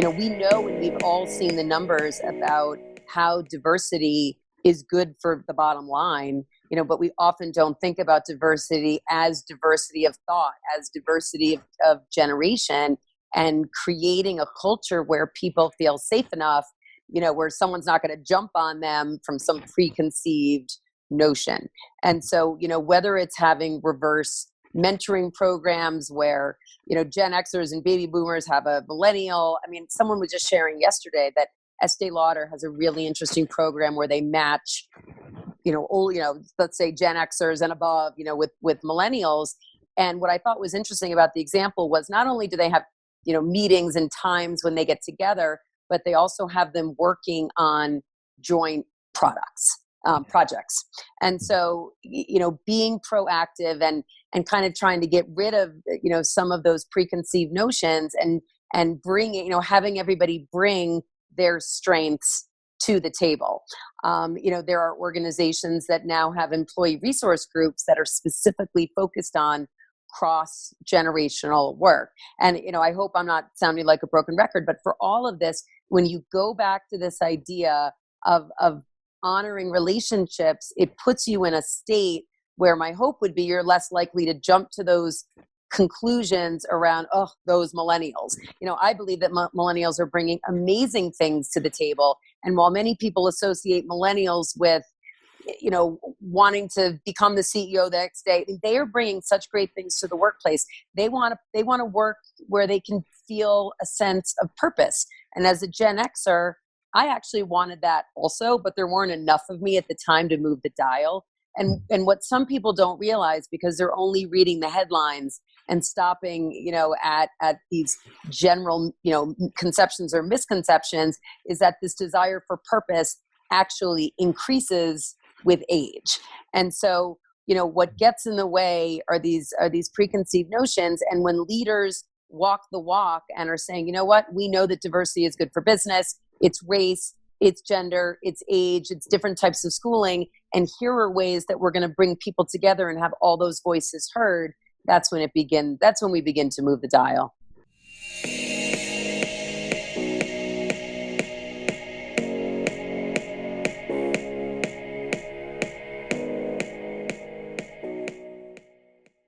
We know and we've all seen the numbers about how diversity is good for the bottom line, but we often don't think about diversity as diversity of thought, as diversity of generation, and creating a culture where people feel safe enough, where someone's not going to jump on them from some preconceived notion. And so, whether it's having reverse mentoring programs where, Gen Xers and baby boomers have a millennial. I mean, someone was just sharing yesterday that Estee Lauder has a really interesting program where they match, let's say Gen Xers and above, with millennials. And what I thought was interesting about the example was not only do they have, meetings and times when they get together, but they also have them working on joint projects. And so, being proactive and kind of trying to get rid of, some of those preconceived notions and bring, having everybody bring their strengths to the table. There are organizations that now have employee resource groups that are specifically focused on cross-generational work. And, I hope I'm not sounding like a broken record, but for all of this, when you go back to this idea of honoring relationships, it puts you in a state where my hope would be you're less likely to jump to those conclusions around, those millennials. I believe that millennials are bringing amazing things to the table. And while many people associate millennials with, wanting to become the CEO the next day, they are bringing such great things to the workplace. They want to work where they can feel a sense of purpose. And as a Gen Xer, I actually wanted that also, but there weren't enough of me at the time to move the dial. And what some people don't realize, because they're only reading the headlines and stopping, at these general, conceptions or misconceptions, is that this desire for purpose actually increases with age. And so, what gets in the way are these preconceived notions. And when leaders walk the walk and are saying, we know that diversity is good for business, it's race, it's gender, it's age, it's different types of schooling, and here are ways that we're going to bring people together and have all those voices heard, that's when we begin to move the dial.